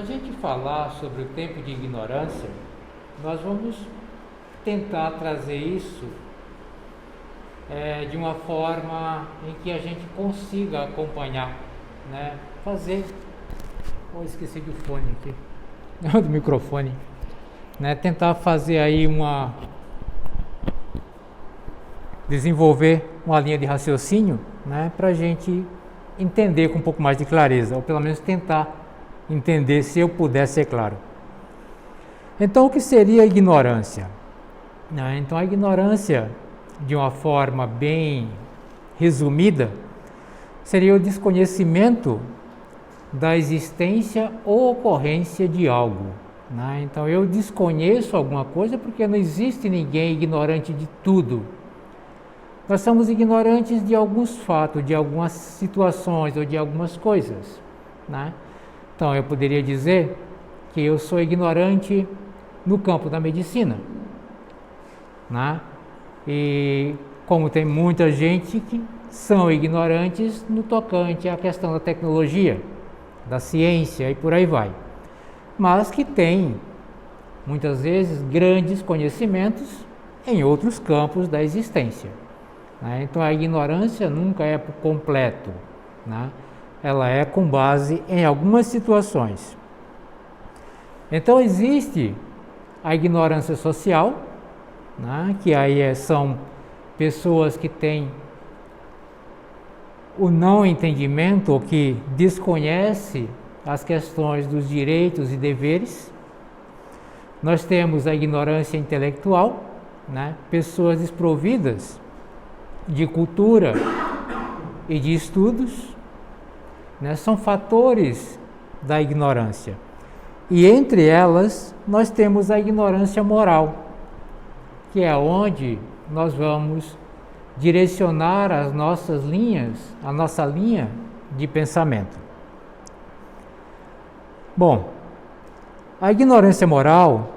a gente falar sobre o tempo de ignorância, nós vamos tentar trazer isso de uma forma em que a gente consiga acompanhar, né? Fazer. Esqueci do fone aqui, do microfone, né? Tentar fazer aí desenvolver uma linha de raciocínio, né? Para a gente entender com um pouco mais de clareza, ou pelo menos tentar entender, se eu puder ser claro. Então, o que seria a ignorância? Então, a ignorância, de uma forma bem resumida, seria o desconhecimento da existência ou ocorrência de algo. Então, eu desconheço alguma coisa porque não existe ninguém ignorante de tudo. Nós somos ignorantes de alguns fatos, de algumas situações ou de algumas coisas. Então, eu poderia dizer que eu sou ignorante no campo da medicina. E como tem muita gente que são ignorantes no tocante à questão da tecnologia, da ciência e por aí vai. Mas que tem, muitas vezes, grandes conhecimentos em outros campos da existência. Então, a ignorância nunca é por completo. Ela é com base em algumas situações. Então, existe a ignorância social, que aí são pessoas que têm o não entendimento ou que desconhecem as questões dos direitos e deveres. Nós temos a ignorância intelectual, pessoas desprovidas de cultura e de estudos, são fatores da ignorância. E entre elas, nós temos a ignorância moral, que é onde nós vamos direcionar as nossas linhas, a nossa linha de pensamento. Bom, a ignorância moral,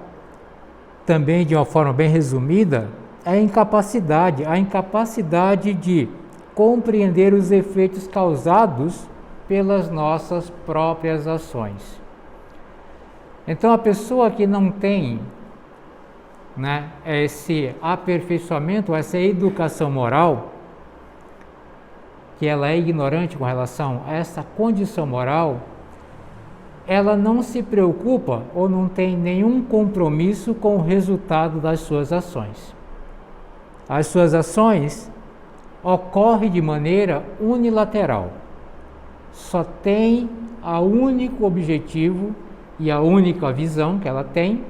também de uma forma bem resumida, é a incapacidade de compreender os efeitos causados pelas nossas próprias ações. Então, a pessoa que não tem esse aperfeiçoamento, essa educação moral, que ela é ignorante com relação a essa condição moral, ela não se preocupa ou não tem nenhum compromisso com o resultado das suas ações. As suas ações ocorrem de maneira unilateral. Só tem o único objetivo e a única visão que ela tem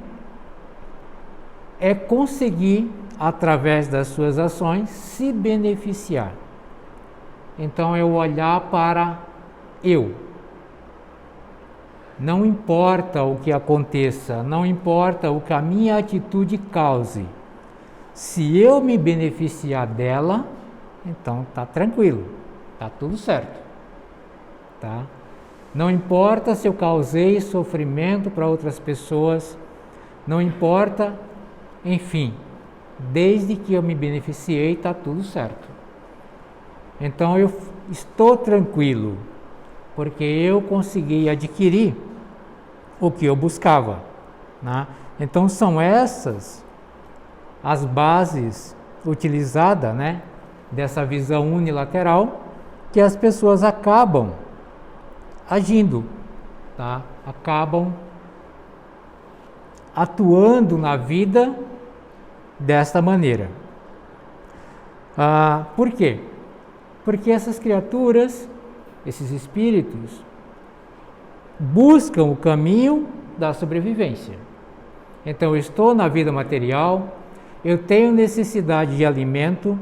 é conseguir, através das suas ações, se beneficiar. Então, eu olhar para eu. Não importa o que aconteça, não importa o que a minha atitude cause. Se eu me beneficiar dela, então está tranquilo, está tudo certo. Não importa se eu causei sofrimento para outras pessoas, não importa, enfim, desde que eu me beneficiei, está tudo certo. Então eu estou tranquilo, porque eu consegui adquirir o que eu buscava. Então são essas as bases utilizadas, dessa visão unilateral, que as pessoas acabam agindo, acabam atuando na vida desta maneira. Por quê? Porque essas criaturas, esses espíritos, buscam o caminho da sobrevivência. Então, eu estou na vida material, eu tenho necessidade de alimento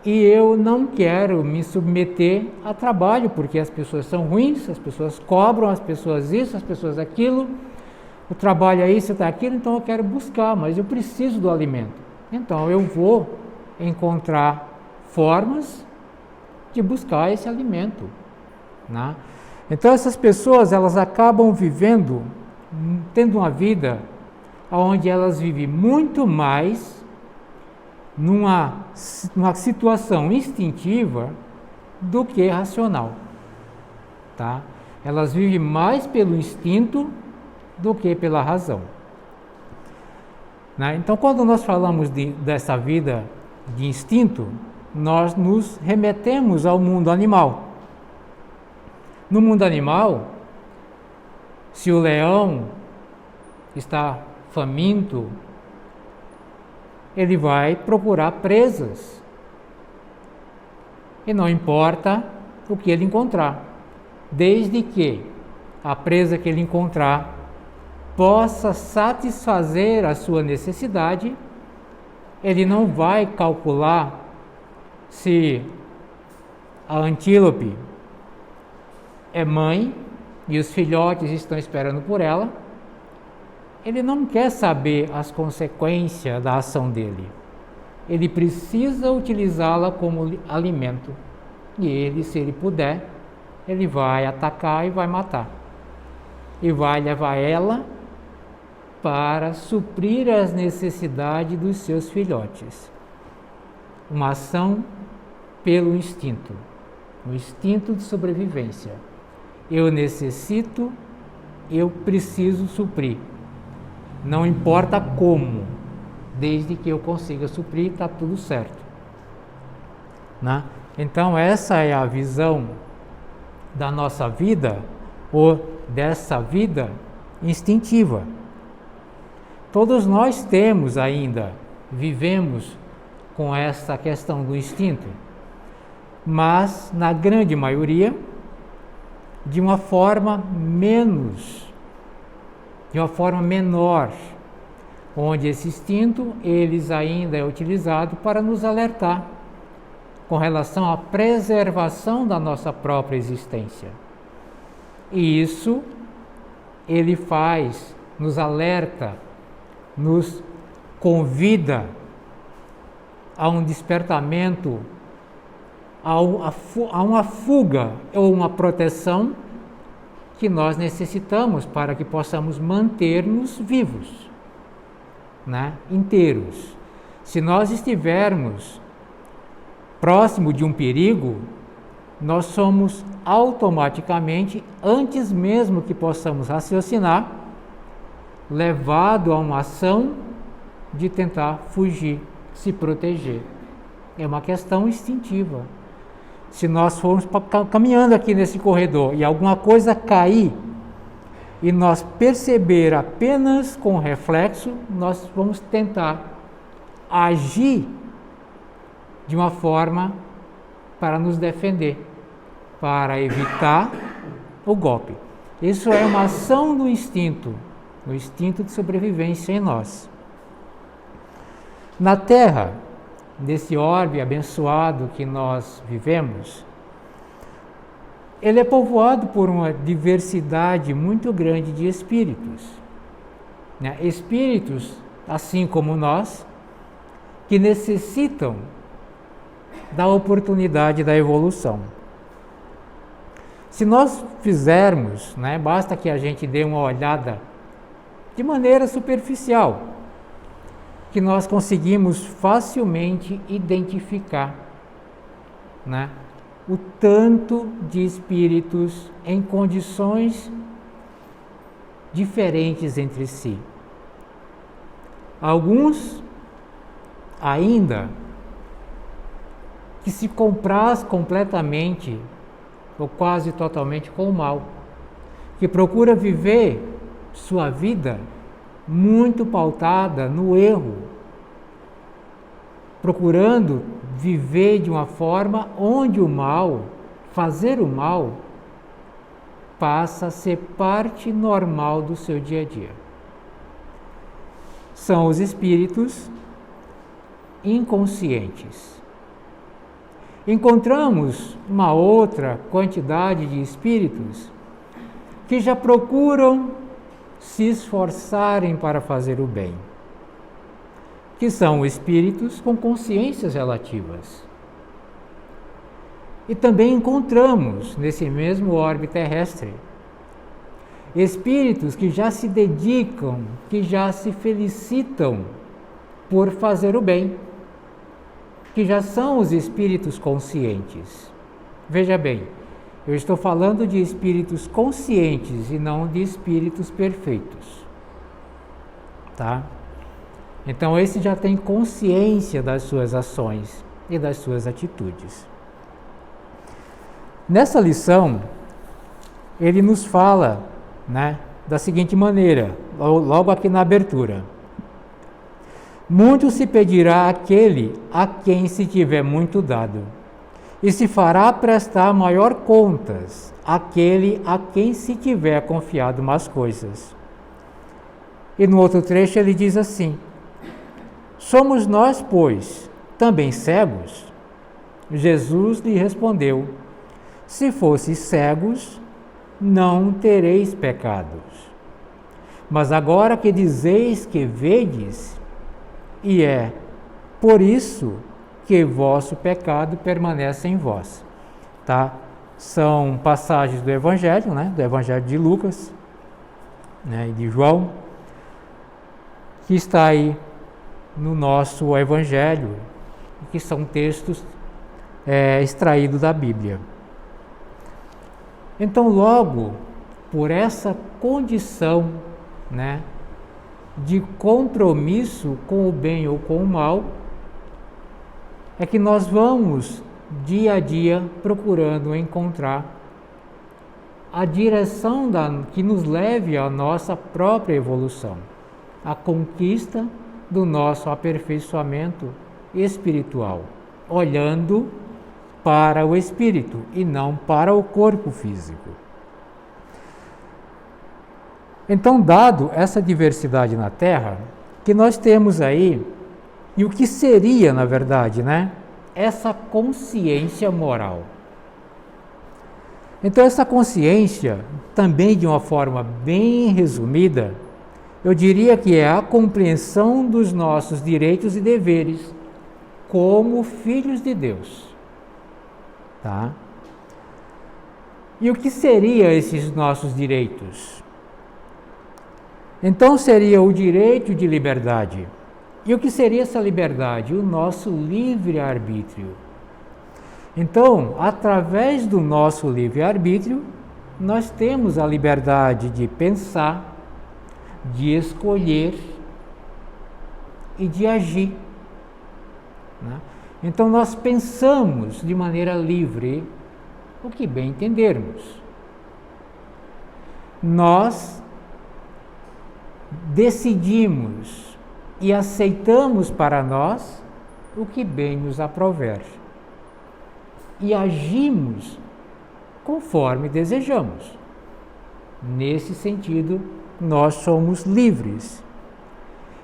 e eu não quero me submeter a trabalho, porque as pessoas são ruins, as pessoas cobram, as pessoas isso, as pessoas aquilo, o trabalho é isso, é aquilo, então eu quero buscar, mas eu preciso do alimento. Então, eu vou encontrar formas de buscar esse alimento. Então, essas pessoas, elas acabam vivendo, tendo uma vida onde elas vivem muito mais numa situação instintiva do que racional. Elas vivem mais pelo instinto do que pela razão. Né? Então, quando nós falamos dessa vida de instinto, nós nos remetemos ao mundo animal. No mundo animal, se o leão está faminto, ele vai procurar presas. E não importa o que ele encontrar, desde que a presa que ele encontrar possa satisfazer a sua necessidade, ele não vai calcular se a antílope é mãe e os filhotes estão esperando por ela. Ele não quer saber as consequências da ação dele. Ele precisa utilizá-la como alimento. E ele, se ele puder, ele vai atacar e vai matar. E vai levar ela para suprir as necessidades dos seus filhotes. Uma ação pelo instinto. O instinto de sobrevivência. Eu necessito, eu preciso suprir. Não importa como, desde que eu consiga suprir, está tudo certo. Né? Então, essa é a visão da nossa vida, ou dessa vida instintiva. Todos nós temos ainda, vivemos com essa questão do instinto, mas, na grande maioria, de uma forma menor, onde esse instinto ainda é utilizado para nos alertar com relação à preservação da nossa própria existência. E isso ele faz, nos alerta, nos convida a um despertamento, a uma fuga ou uma proteção que nós necessitamos para que possamos manter-nos vivos, né? Inteiros. Se nós estivermos próximo de um perigo, nós somos automaticamente, antes mesmo que possamos raciocinar, levado a uma ação de tentar fugir, se proteger. É uma questão instintiva. Se nós formos caminhando aqui nesse corredor e alguma coisa cair e nós perceber apenas com reflexo, nós vamos tentar agir de uma forma para nos defender, para evitar o golpe. Isso é uma ação do instinto, o instinto de sobrevivência em nós. Na Terra, nesse orbe abençoado que nós vivemos, ele é povoado por uma diversidade muito grande de espíritos. Né? Espíritos, assim como nós, que necessitam da oportunidade da evolução. Se nós fizermos, né, basta que a gente dê uma olhada de maneira superficial, que nós conseguimos facilmente identificar, né, o tanto de espíritos em condições diferentes entre si. Alguns ainda que se compraz completamente ou quase totalmente com o mal, que procura viver sua vida muito pautada no erro, procurando viver de uma forma onde o mal, fazer o mal, passa a ser parte normal do seu dia a dia. São os espíritos inconscientes. Encontramos uma outra quantidade de espíritos que já procuram se esforçarem para fazer o bem, que são espíritos com consciências relativas. E também encontramos, nesse mesmo orbe terrestre, espíritos que já se dedicam, que já se felicitam por fazer o bem, que já são os espíritos conscientes. Veja bem, Eu estou falando de espíritos conscientes e não de espíritos perfeitos. Tá? Então esse já tem consciência das suas ações e das suas atitudes. Nessa lição, ele nos fala, né, da seguinte maneira, logo aqui na abertura. Muito se pedirá àquele a quem se tiver muito dado, e se fará prestar maior contas àquele a quem se tiver confiado mais coisas. E no outro trecho ele diz assim: somos nós, pois, também cegos? Jesus lhe respondeu: se fosseis cegos, não tereis pecados. Mas agora que dizeis que vedes, e é por isso que vosso pecado permanece em vós. Tá? São passagens do Evangelho, né? Do Evangelho de Lucas, né? E de João, que está aí no nosso Evangelho, que são textos extraídos da Bíblia. Então, logo, por essa condição, né, de compromisso com o bem ou com o mal, é que nós vamos, dia a dia, procurando encontrar a direção que nos leve à nossa própria evolução, à conquista do nosso aperfeiçoamento espiritual, olhando para o espírito e não para o corpo físico. Então, dado essa diversidade na Terra, que nós temos aí, e o que seria, na verdade, né, essa consciência moral. Então, essa consciência, também de uma forma bem resumida, eu diria que é a compreensão dos nossos direitos e deveres como filhos de Deus. Tá? E o que seriam esses nossos direitos? Então seria o direito de liberdade. E o que seria essa liberdade? O nosso livre-arbítrio. Então, através do nosso livre-arbítrio, nós temos a liberdade de pensar, de escolher e de agir. Né? Então nós pensamos de maneira livre o que bem entendermos. Nós decidimos e aceitamos para nós o que bem nos aprover. E agimos conforme desejamos. Nesse sentido, nós somos livres.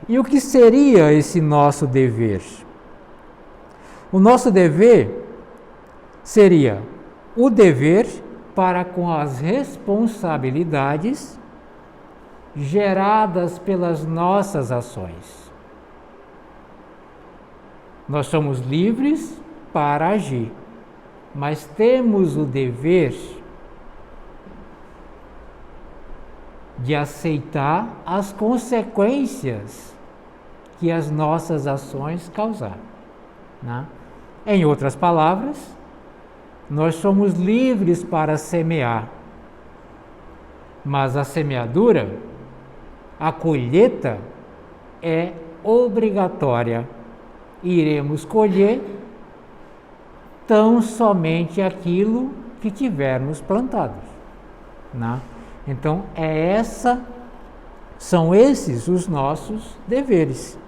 E o que seria esse nosso dever? O nosso dever seria o dever para com as responsabilidades geradas pelas nossas ações. Nós somos livres para agir, mas temos o dever de aceitar as consequências que as nossas ações causaram. Né? Em outras palavras, nós somos livres para semear, mas a semeadura, a colheita, é obrigatória. Iremos colher tão somente aquilo que tivermos plantado. Né? Então, são esses os nossos deveres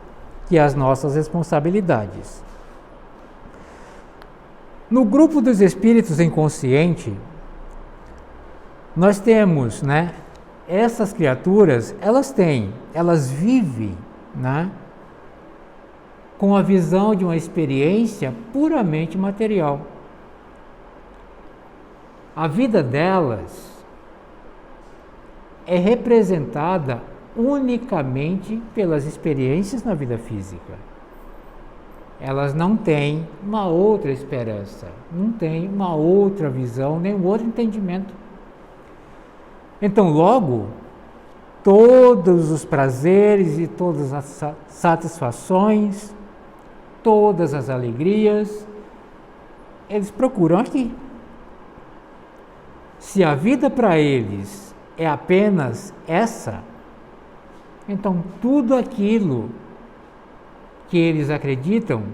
e as nossas responsabilidades. No grupo dos espíritos inconscientes, nós temos, né, essas criaturas, elas vivem, né, com a visão de uma experiência puramente material. A vida delas é representada unicamente pelas experiências na vida física. Elas não têm uma outra esperança, não têm uma outra visão, nem um outro entendimento. Então, logo, todos os prazeres e todas as satisfações, todas as alegrias, eles procuram aqui. Se a vida para eles é apenas essa, então tudo aquilo que eles acreditam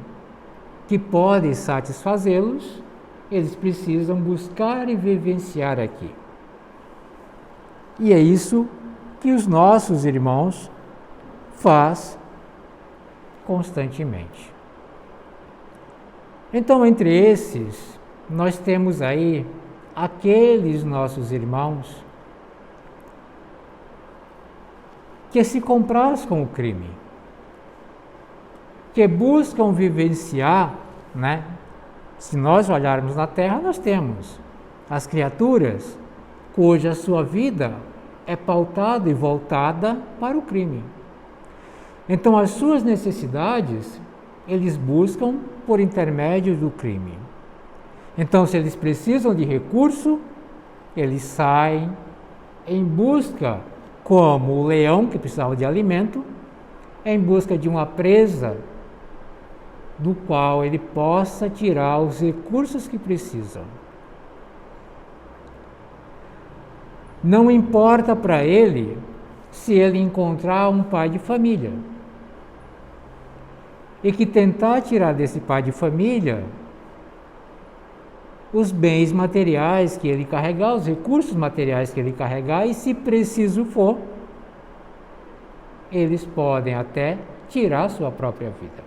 que pode satisfazê-los, eles precisam buscar e vivenciar aqui. E é isso que os nossos irmãos faz constantemente. Então, entre esses, nós temos aí aqueles nossos irmãos que se comprazem com o crime, que buscam vivenciar, né? Se nós olharmos na Terra, nós temos as criaturas cuja sua vida é pautada e voltada para o crime. Então, as suas necessidades, eles buscam por intermédio do crime. Então, se eles precisam de recurso, eles saem em busca, como o leão que precisava de alimento, em busca de uma presa do qual ele possa tirar os recursos que precisam. Não importa para ele se ele encontrar um pai de família e que tentar tirar desse pai de família os bens materiais que ele carregar, os recursos materiais que ele carregar, e se preciso for, eles podem até tirar sua própria vida,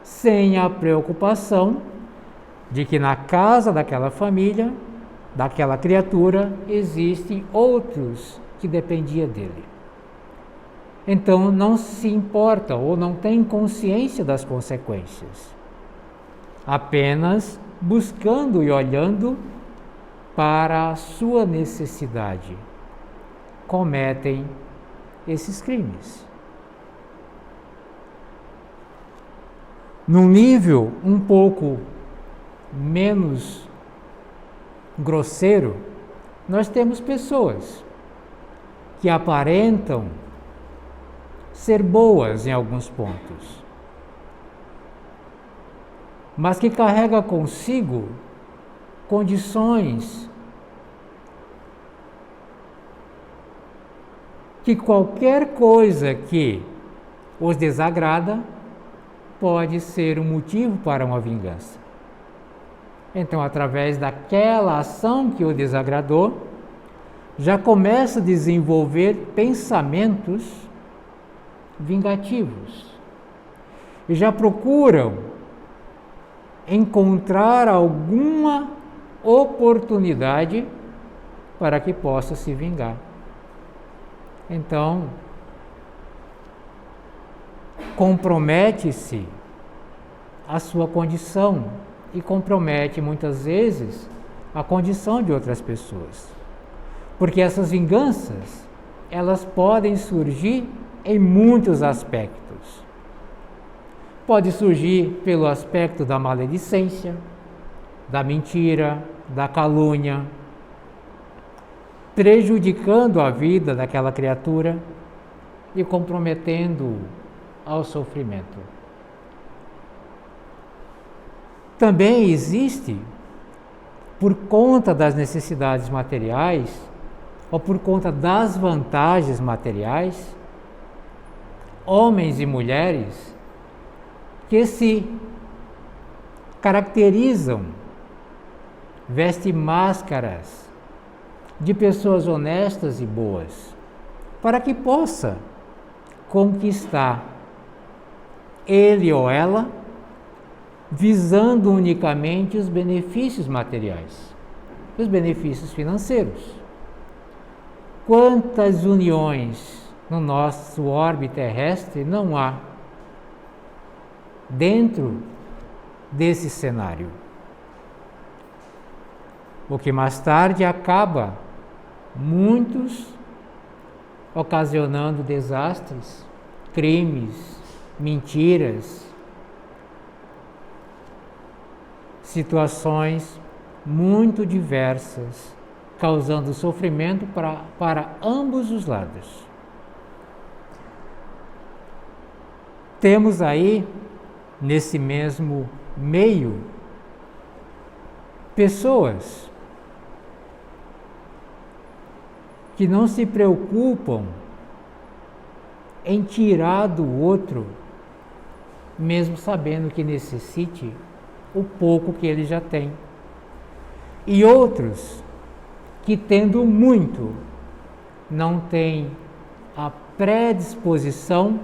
sem a preocupação de que na casa daquela família, daquela criatura, existem outros que dependiam dele. Então não se importa ou não tem consciência das consequências, apenas buscando e olhando para a sua necessidade, cometem esses crimes. Num nível um pouco menos grosseiro, nós temos pessoas que aparentam ser boas em alguns pontos, mas que carrega consigo condições que qualquer coisa que os desagrada pode ser um motivo para uma vingança. Então, através daquela ação que o desagradou, já começa a desenvolver pensamentos vingativos e já procuram encontrar alguma oportunidade para que possa se vingar. Então, compromete-se a sua condição e compromete muitas vezes a condição de outras pessoas. Porque essas vinganças, elas podem surgir em muitos aspectos. Pode surgir pelo aspecto da maledicência, da mentira, da calúnia, prejudicando a vida daquela criatura e comprometendo-o ao sofrimento. Também existe, por conta das necessidades materiais, ou por conta das vantagens materiais, homens e mulheres que se caracterizam, vestem máscaras de pessoas honestas e boas, para que possa conquistar ele ou ela, visando unicamente os benefícios materiais, os benefícios financeiros. Quantas uniões no nosso orbe terrestre não há dentro desse cenário? O que mais tarde acaba muitos ocasionando desastres, crimes, mentiras, situações muito diversas, causando sofrimento para ambos os lados. Temos aí, nesse mesmo meio, pessoas que não se preocupam em tirar do outro, mesmo sabendo que necessite o pouco que ele já tem. E outros que, tendo muito, não têm a predisposição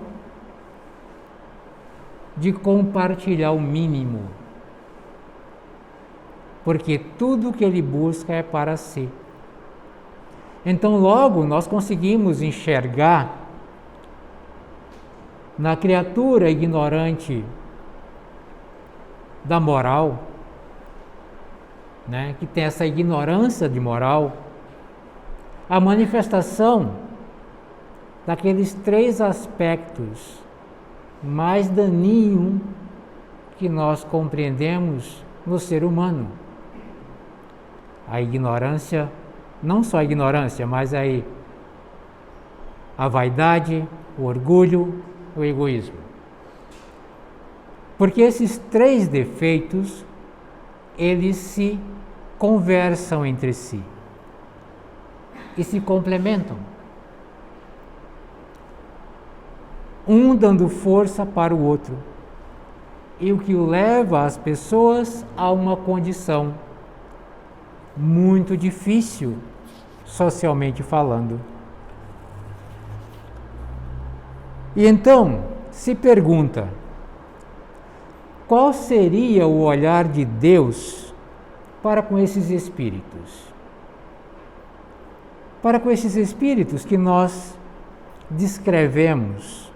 de compartilhar o mínimo, porque tudo que ele busca é para si. Então, logo, nós conseguimos enxergar na criatura ignorante da moral, né, que tem essa ignorância de moral, a manifestação daqueles 3 aspectos mais daninhos que nós compreendemos no ser humano. A ignorância, não só a ignorância, mas aí a vaidade, o orgulho, o egoísmo. Porque esses 3 defeitos, eles se conversam entre si e se complementam. Um dando força para o outro, e o que o leva as pessoas a uma condição muito difícil, socialmente falando. E então, se pergunta, qual seria o olhar de Deus para com esses espíritos? Para com esses espíritos que nós descrevemos.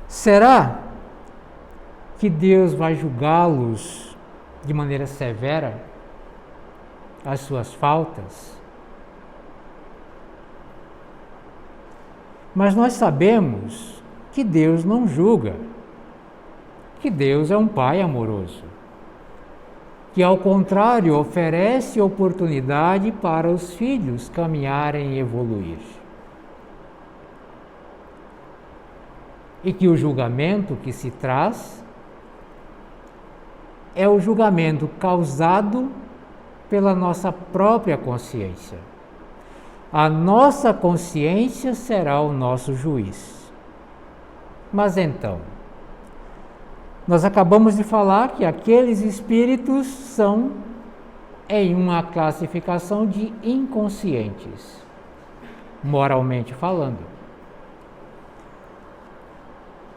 Será que Deus vai julgá-los de maneira severa, as suas faltas? Mas nós sabemos que Deus não julga, que Deus é um Pai amoroso, que ao contrário oferece oportunidade para os filhos caminharem e evoluir. E que o julgamento que se traz é o julgamento causado pela nossa própria consciência. A nossa consciência será o nosso juiz. Mas então, nós acabamos de falar que aqueles espíritos são em uma classificação de inconscientes, moralmente falando.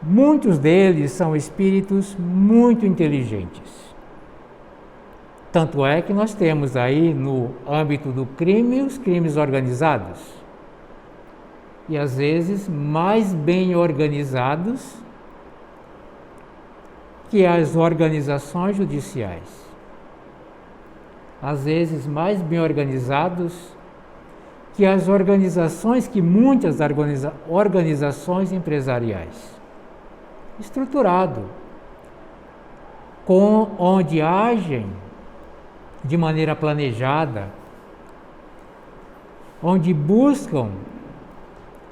Muitos deles são espíritos muito inteligentes. Tanto é que nós temos aí no âmbito do crime os crimes organizados. E às vezes mais bem organizados que as organizações judiciais. Às vezes mais bem organizados que as organizações, que muitas organizações empresariais. Estruturado, onde agem de maneira planejada, onde buscam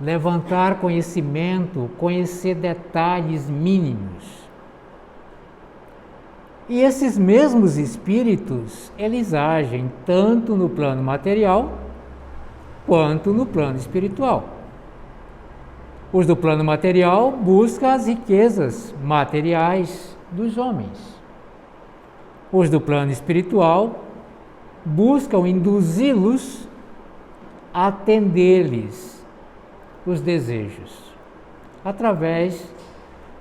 levantar conhecimento, conhecer detalhes mínimos. E esses mesmos espíritos, eles agem tanto no plano material quanto no plano espiritual. Os do plano material buscam as riquezas materiais dos homens. Os do plano espiritual buscam induzi-los a atender-lhes os desejos, através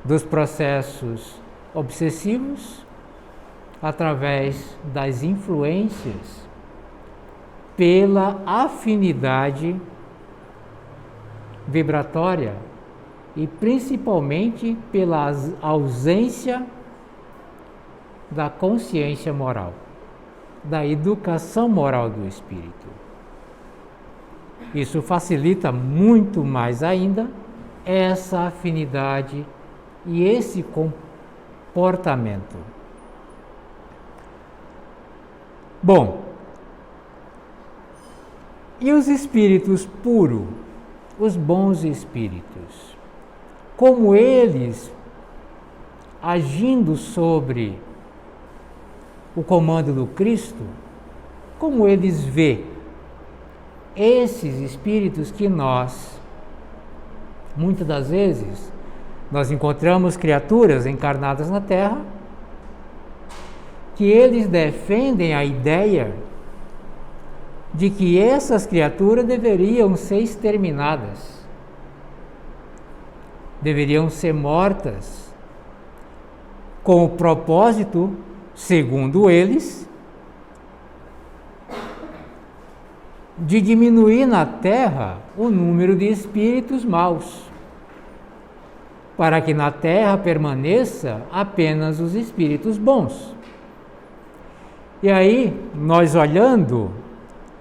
dos processos obsessivos, através das influências, pela afinidade vibratória e principalmente pela ausência da consciência moral, da educação moral do espírito. Isso facilita muito mais ainda essa afinidade e esse comportamento. Bom, e os espíritos puros, os bons espíritos, como eles, agindo sobre o comando do Cristo, como eles vê esses espíritos que muitas das vezes, nós encontramos criaturas encarnadas na Terra que eles defendem a ideia de que essas criaturas deveriam ser exterminadas, deveriam ser mortas, com o propósito, segundo eles, de diminuir na Terra o número de espíritos maus, para que na Terra permaneça apenas os espíritos bons. E aí, nós olhando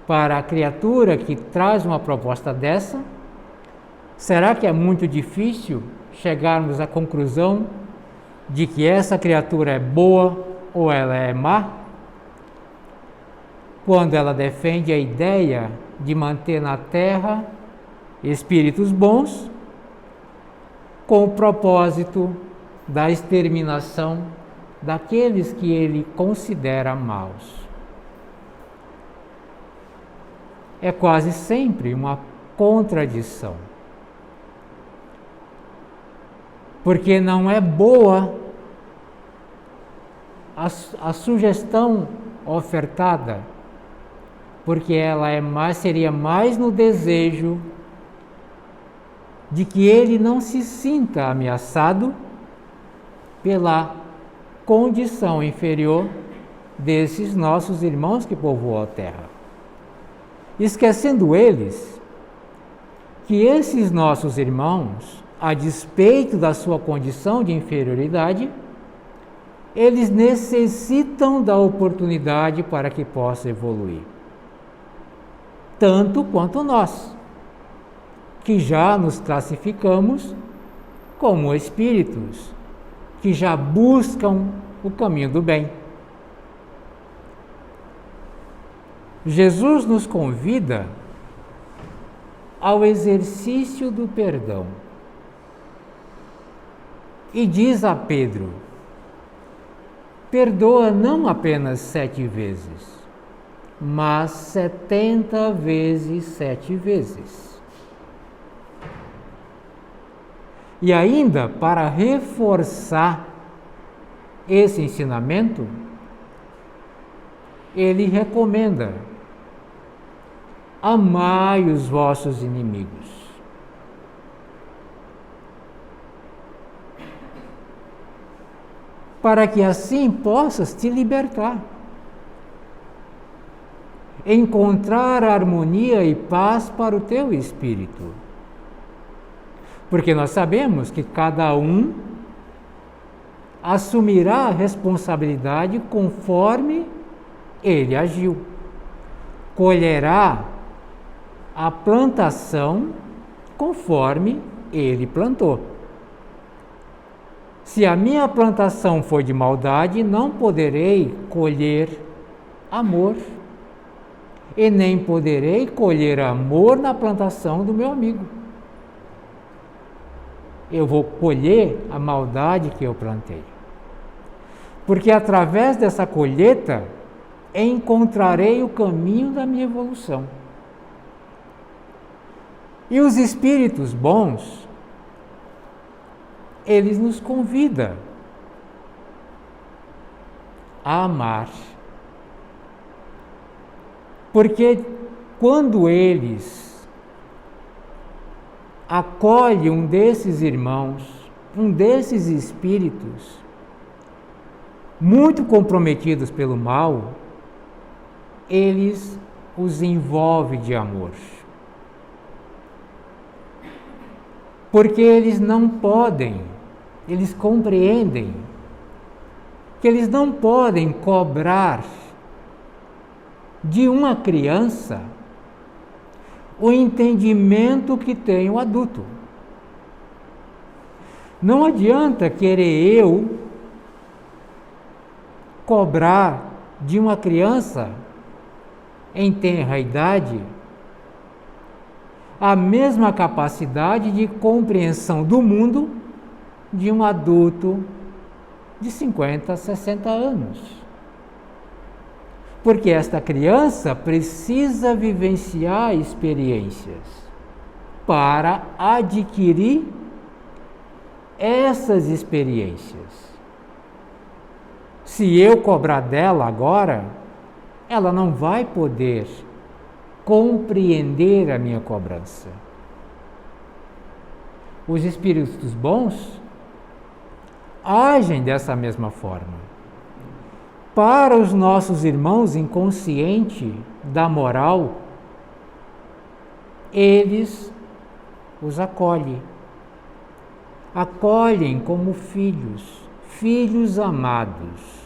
para a criatura que traz uma proposta dessa, será que é muito difícil chegarmos à conclusão de que essa criatura é boa ou ela é má? Quando ela defende a ideia de manter na Terra espíritos bons, com o propósito da exterminação daqueles que ele considera maus. É quase sempre uma contradição, porque não é boa a sugestão ofertada, porque ela seria mais no desejo de que ele não se sinta ameaçado pela condição inferior desses nossos irmãos que povoam a Terra. Esquecendo eles que esses nossos irmãos, a despeito da sua condição de inferioridade, eles necessitam da oportunidade para que possa evoluir. Tanto quanto nós, que já nos classificamos como espíritos que já buscam o caminho do bem. Jesus nos convida ao exercício do perdão e diz a Pedro: perdoa não apenas 7 vezes, mas 70 vezes 7 vezes. E ainda, para reforçar esse ensinamento, ele recomenda: amai os vossos inimigos. Para que assim possas te libertar, encontrar harmonia e paz para o teu espírito. Porque nós sabemos que cada um assumirá a responsabilidade conforme ele agiu. Colherá a plantação conforme ele plantou. Se a minha plantação for de maldade, não poderei colher amor. E nem poderei colher amor na plantação do meu amigo. Eu vou colher a maldade que eu plantei. Porque através dessa colheita, encontrarei o caminho da minha evolução. E os espíritos bons, eles nos convidam a amar. Porque quando eles acolhem um desses irmãos, um desses espíritos, muito comprometidos pelo mal, eles os envolvem de amor. Porque eles não podem, eles compreendem que eles não podem cobrar de uma criança o entendimento que tem o adulto. Não adianta querer eu cobrar de uma criança em tenra idade a mesma capacidade de compreensão do mundo de um adulto de 50, 60 anos. Porque esta criança precisa vivenciar experiências para adquirir essas experiências. Se eu cobrar dela agora, ela não vai poder compreender a minha cobrança. Os espíritos bons agem dessa mesma forma. Para os nossos irmãos inconscientes da moral, eles os acolhem. Acolhem como filhos, filhos amados.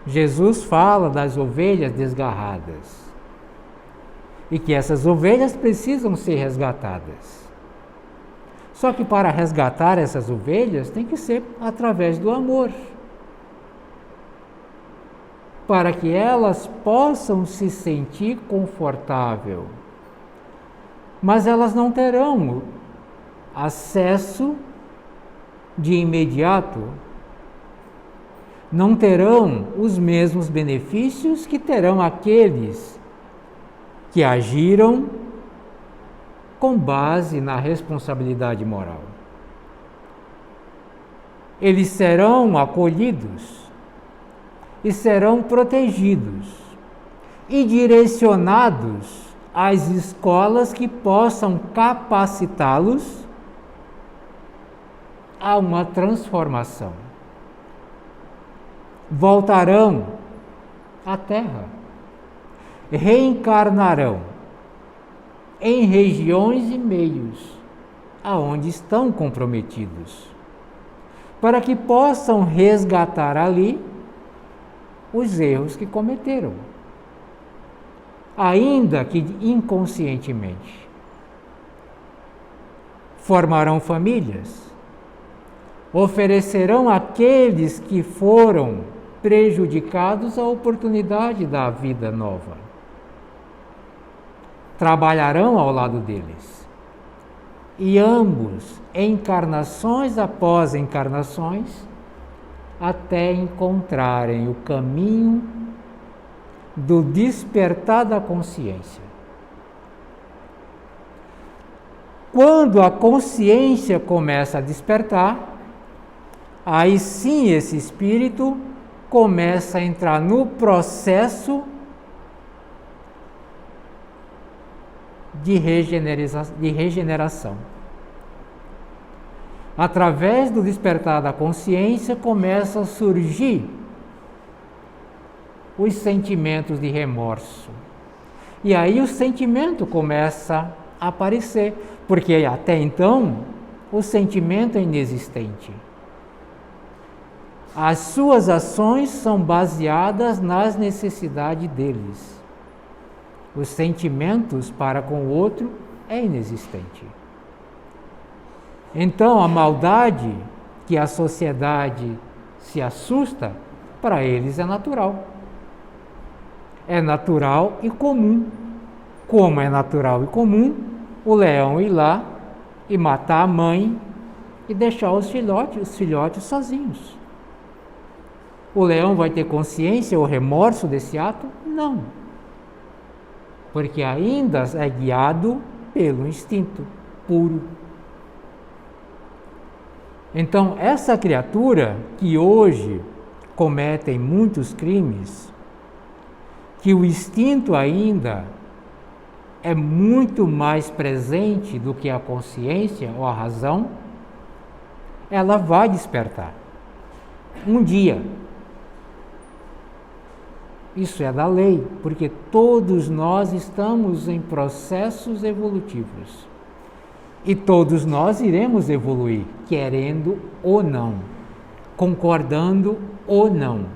Jesus fala das ovelhas desgarradas e que essas ovelhas precisam ser resgatadas. Só que para resgatar essas ovelhas tem que ser através do amor, para que elas possam se sentir confortável. Mas elas não terão acesso de imediato, não terão os mesmos benefícios que terão aqueles que agiram com base na responsabilidade moral. Eles serão acolhidos e serão protegidos e direcionados às escolas que possam capacitá-los a uma transformação. Voltarão à Terra, reencarnarão em regiões e meios aonde estão comprometidos, para que possam resgatar ali os erros que cometeram, ainda que inconscientemente. Formarão famílias, oferecerão àqueles que foram prejudicados a oportunidade da vida nova. Trabalharão ao lado deles. E ambos, encarnações após encarnações, até encontrarem o caminho do despertar da consciência. Quando a consciência começa a despertar, aí sim esse espírito começa a entrar no processo de regeneração. Através do despertar da consciência começam a surgir os sentimentos de remorso. E aí o sentimento começa a aparecer, porque até então o sentimento é inexistente. As suas ações são baseadas nas necessidades deles. Os sentimentos para com o outro é inexistente. Então a maldade que a sociedade se assusta, para eles é natural. É natural e comum. Como é natural e comum, o leão ir lá e matar a mãe e deixar os filhotes sozinhos. O leão vai ter consciência ou remorso desse ato? Não. Porque ainda é guiado pelo instinto puro. Então, essa criatura que hoje cometem muitos crimes, que o instinto ainda é muito mais presente do que a consciência ou a razão, ela vai despertar. Um dia. Isso é da lei, porque todos nós estamos em processos evolutivos. E todos nós iremos evoluir, querendo ou não, concordando ou não.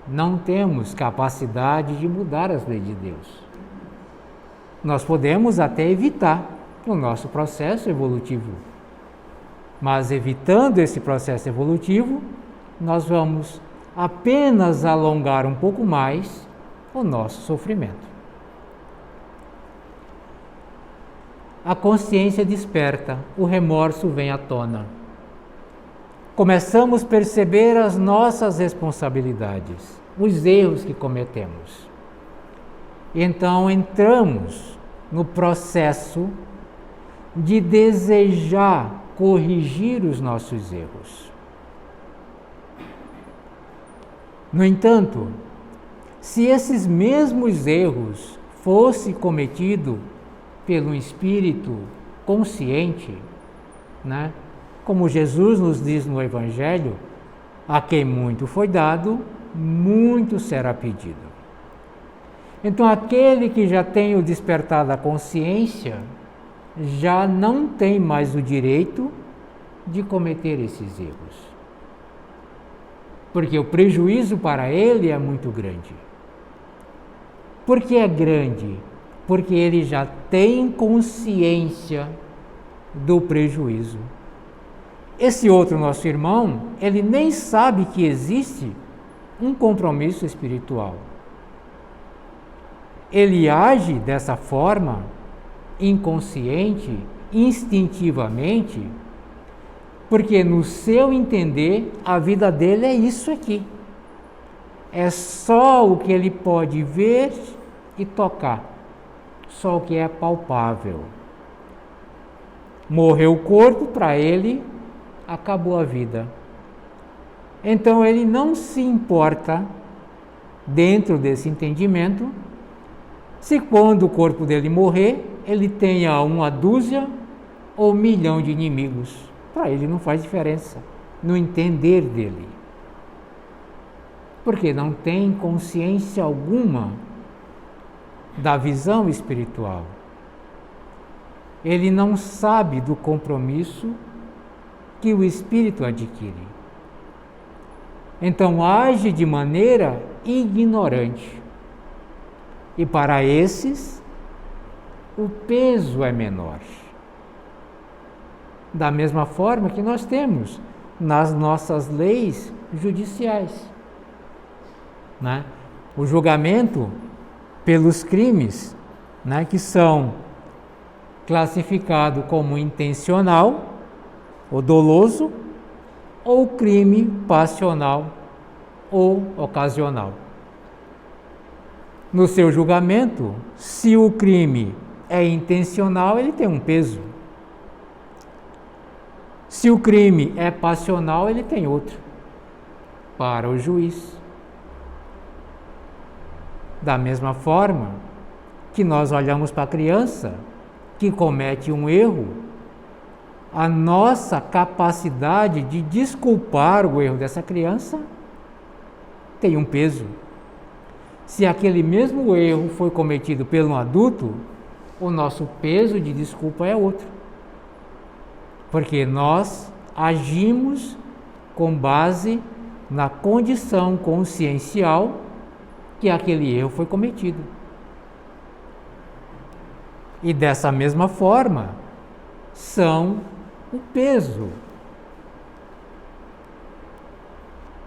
Não temos capacidade de mudar as leis de Deus. Nós podemos até evitar o nosso processo evolutivo. Mas evitando esse processo evolutivo, nós vamos apenas alongar um pouco mais o nosso sofrimento. A consciência desperta, o remorso vem à tona. começamos a perceber as nossas responsabilidades, os erros que cometemos. Então entramos no processo de desejar corrigir os nossos erros. No entanto, se esses mesmos erros fossem cometidos pelo espírito consciente, né? Como Jesus nos diz no Evangelho, a quem muito foi dado, muito será pedido. Então, aquele que já tem o despertar da consciência, já não tem mais o direito de cometer esses erros. Porque o prejuízo para ele é muito grande. Por que é grande? Porque ele já tem consciência do prejuízo. Esse outro nosso irmão, ele nem sabe que existe um compromisso espiritual. Ele age dessa forma, inconsciente, instintivamente, porque no seu entender, a vida dele é isso aqui. É só o que ele pode ver e tocar, só o que é palpável. Morreu o corpo, para ele, acabou a vida. Então ele não se importa, dentro desse entendimento, se quando o corpo dele morrer, ele tenha uma dúzia ou 1 milhão de inimigos. Para ele não faz diferença, no entender dele. Porque não tem consciência alguma da visão espiritual. Ele não sabe do compromisso que o espírito adquire. Então age de maneira ignorante. E para esses, o peso é menor. Da mesma forma que nós temos nas nossas leis judiciais, né? O julgamento pelos crimes, né, que são classificados como intencional ou doloso, ou crime passional ou ocasional. No seu julgamento, se o crime é intencional, ele tem um peso. Se o crime é passional, ele tem outro, para o juiz. Da mesma forma que nós olhamos para a criança que comete um erro, a nossa capacidade de desculpar o erro dessa criança tem um peso. Se aquele mesmo erro foi cometido por um adulto, o nosso peso de desculpa é outro. Porque nós agimos com base na condição consciencial que aquele erro foi cometido. E dessa mesma forma, são o peso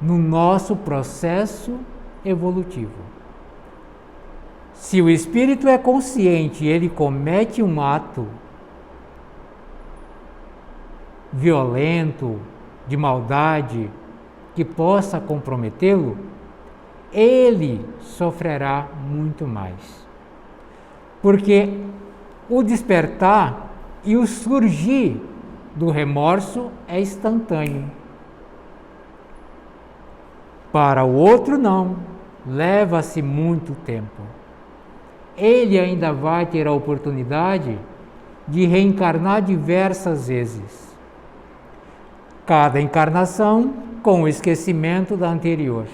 no nosso processo evolutivo. Se o espírito é consciente e ele comete um ato violento, de maldade, que possa comprometê-lo, ele sofrerá muito mais. Porque o despertar e o surgir do remorso é instantâneo. Para o outro não, leva-se muito tempo. Ele ainda vai ter a oportunidade de reencarnar diversas vezes. Cada encarnação com o esquecimento da anterior,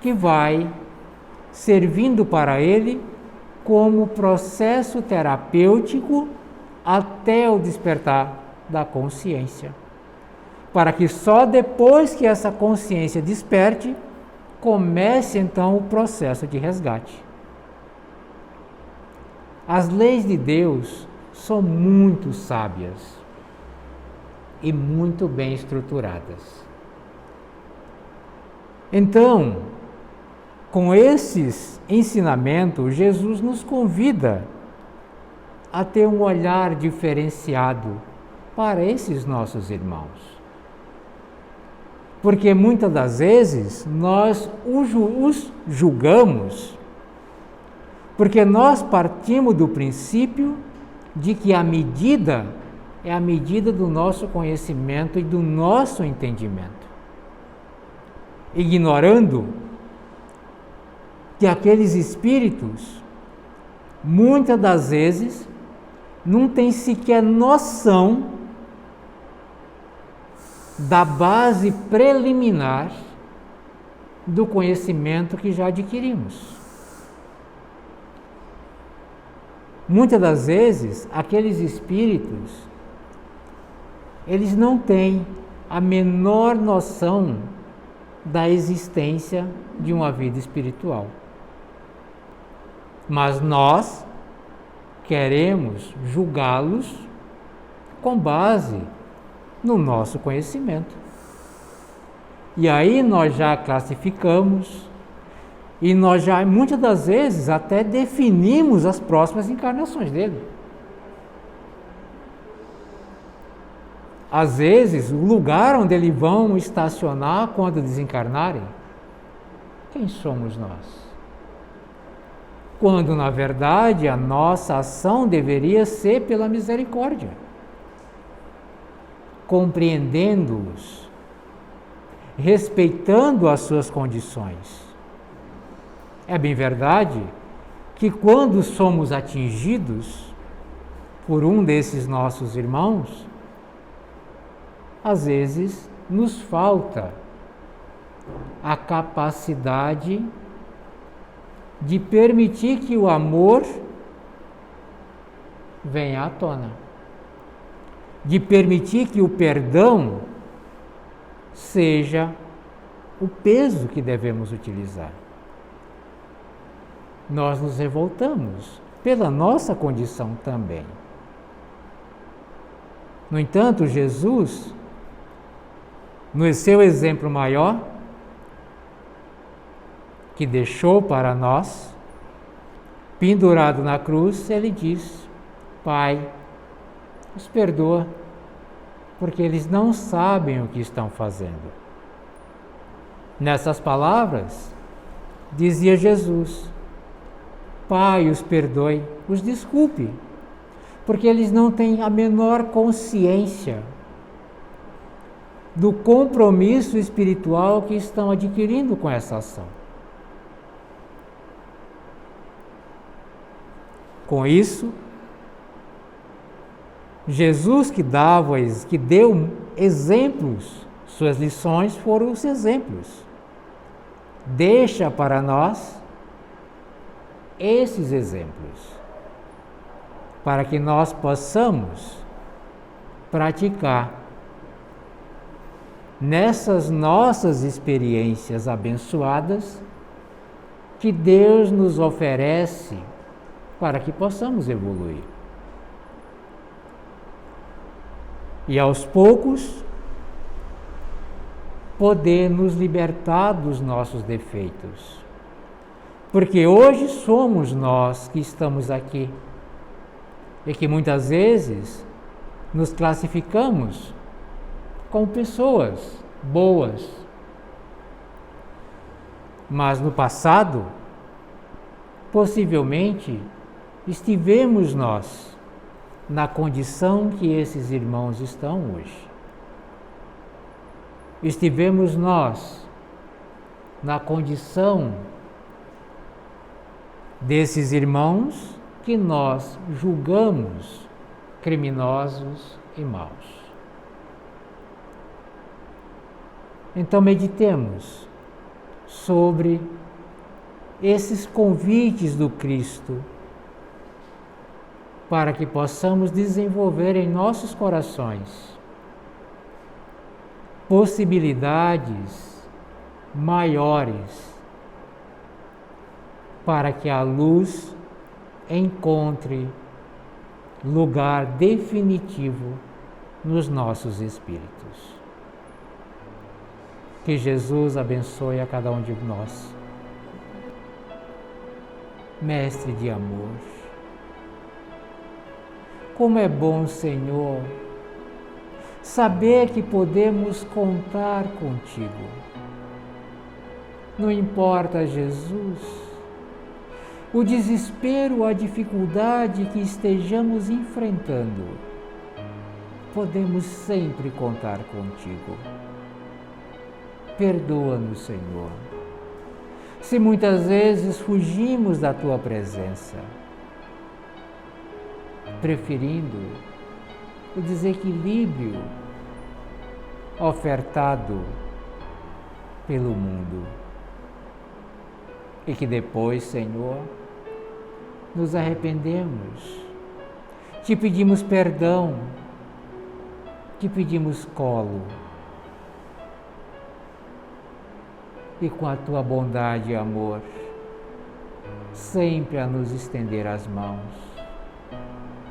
que vai servindo para ele como processo terapêutico até o despertar da consciência, para que só depois que essa consciência desperte, comece então o processo de resgate. As leis de Deus são muito sábias e muito bem estruturadas. Então, com esses ensinamentos, Jesus nos convida a ter um olhar diferenciado para esses nossos irmãos. Porque muitas das vezes nós os julgamos, porque nós partimos do princípio de que a medida é a medida do nosso conhecimento e do nosso entendimento, ignorando que aqueles espíritos, muitas das vezes, não têm sequer noção da base preliminar do conhecimento que já adquirimos. Muitas das vezes, aqueles espíritos, eles não têm a menor noção da existência de uma vida espiritual. Mas nós queremos julgá-los com base no nosso conhecimento. E aí nós já classificamos e nós já, muitas das vezes, até definimos as próximas encarnações dele. Às vezes, o lugar onde eles vão estacionar quando desencarnarem, quem somos nós? Quando, na verdade, a nossa ação deveria ser pela misericórdia, compreendendo-os, respeitando as suas condições. É bem verdade que quando somos atingidos por um desses nossos irmãos, às vezes nos falta a capacidade de permitir que o amor venha à tona, de permitir que o perdão seja o peso que devemos utilizar. Nós nos revoltamos pela nossa condição também. No entanto, Jesus, no seu exemplo maior, que deixou para nós, pendurado na cruz, ele diz: Pai, os perdoa, porque eles não sabem o que estão fazendo. Nessas palavras, dizia Jesus: Pai, os perdoe, os desculpe, porque eles não têm a menor consciência do compromisso espiritual que estão adquirindo com essa ação. Com isso, Jesus que deu exemplos, suas lições foram os exemplos. Deixa para nós esses exemplos, para que nós possamos praticar nessas nossas experiências abençoadas que Deus nos oferece para que possamos evoluir. E aos poucos poder nos libertar dos nossos defeitos. Porque hoje somos nós que estamos aqui e que muitas vezes nos classificamos como pessoas boas. Mas no passado, possivelmente, estivemos nós na condição que esses irmãos estão hoje. Estivemos nós na condição desses irmãos que nós julgamos criminosos e maus. Então meditemos sobre esses convites do Cristo para que possamos desenvolver em nossos corações possibilidades maiores para que a luz encontre lugar definitivo nos nossos espíritos. Que Jesus abençoe a cada um de nós. Mestre de amor, como é bom, Senhor, saber que podemos contar contigo. Não importa, Jesus, o desespero ou a dificuldade que estejamos enfrentando, podemos sempre contar contigo. Perdoa-nos, Senhor, se muitas vezes fugimos da tua presença, preferindo o desequilíbrio ofertado pelo mundo. E que depois, Senhor, nos arrependemos, te pedimos perdão, te pedimos colo, e com a tua bondade e amor, sempre a nos estender as mãos.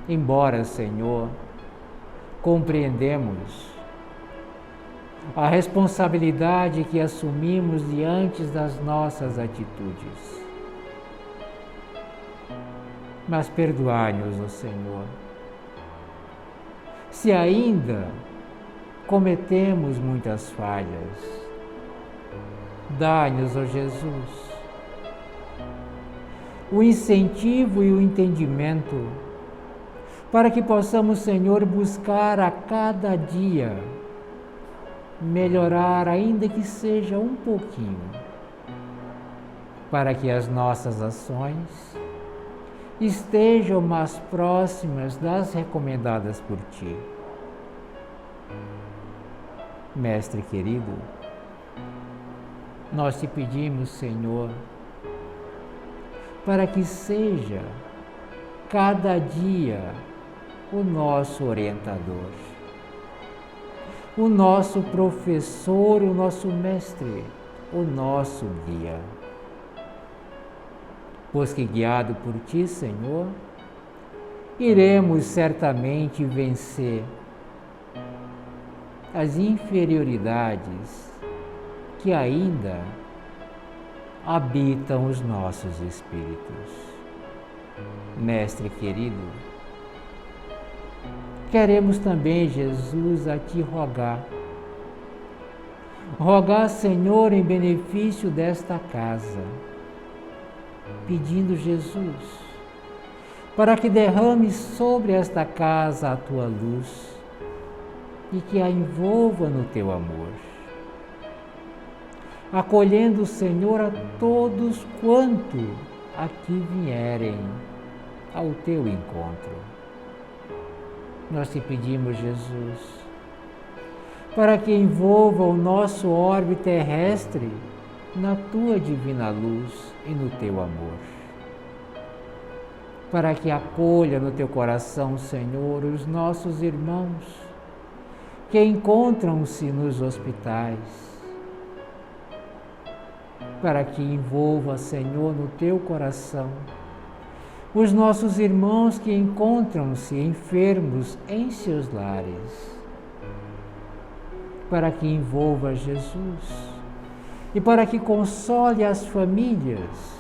Embora, Senhor, compreendemos a responsabilidade que assumimos diante das nossas atitudes. Mas perdoai-nos, ó Senhor, se ainda cometemos muitas falhas. Dai-nos, ó Jesus, o incentivo e o entendimento para que possamos, Senhor, buscar a cada dia melhorar, ainda que seja um pouquinho, para que as nossas ações estejam mais próximas das recomendadas por Ti. Mestre querido, nós te pedimos, Senhor, para que seja cada dia o nosso orientador, o nosso professor, o nosso mestre, o nosso guia. Pois que guiado por Ti, Senhor, iremos certamente vencer as inferioridades que ainda habitam os nossos espíritos. Mestre querido, queremos também, Jesus, a Ti rogar, Senhor, em benefício desta casa, pedindo, Jesus, para que derrame sobre esta casa a Tua luz e que a envolva no Teu amor, acolhendo, Senhor, a todos quanto aqui vierem ao Teu encontro. Nós te pedimos, Jesus, para que envolva o nosso orbe terrestre na Tua divina luz e no Teu amor. Para que acolha no Teu coração, Senhor, os nossos irmãos que encontram-se nos hospitais. Para que envolva, Senhor, no Teu coração os nossos irmãos que encontram-se enfermos em seus lares. Para que envolva, Jesus, e para que console as famílias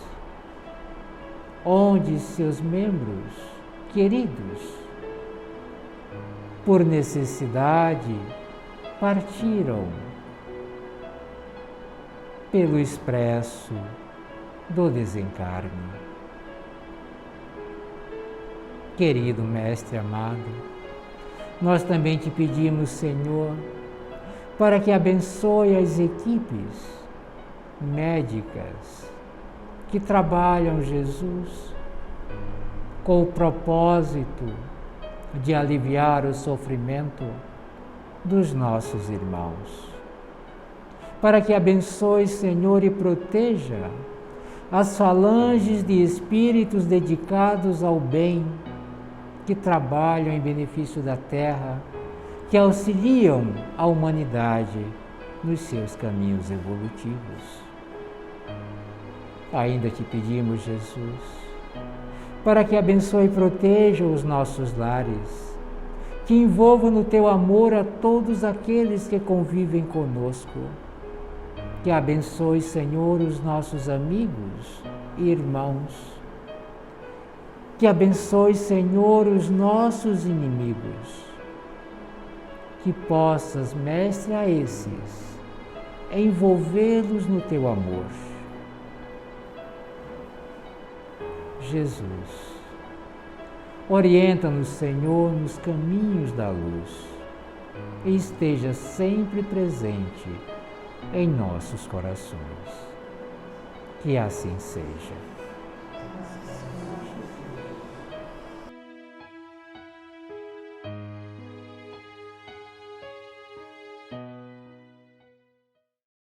onde seus membros queridos, por necessidade, partiram pelo expresso do desencarne. Querido Mestre amado, nós também te pedimos, Senhor, para que abençoe as equipes médicas que trabalham, Jesus, com o propósito de aliviar o sofrimento dos nossos irmãos. Para que abençoe, Senhor, e proteja as falanges de espíritos dedicados ao bem, que trabalham em benefício da terra, que auxiliam a humanidade nos seus caminhos evolutivos. Ainda te pedimos, Jesus, para que abençoe e proteja os nossos lares, que envolva no Teu amor a todos aqueles que convivem conosco, que abençoe, Senhor, os nossos amigos e irmãos, que abençoe, Senhor, os nossos inimigos, que possas, Mestre, a esses, envolvê-los no teu amor. Jesus, orienta-nos, Senhor, nos caminhos da luz e esteja sempre presente em nossos corações. Que assim seja.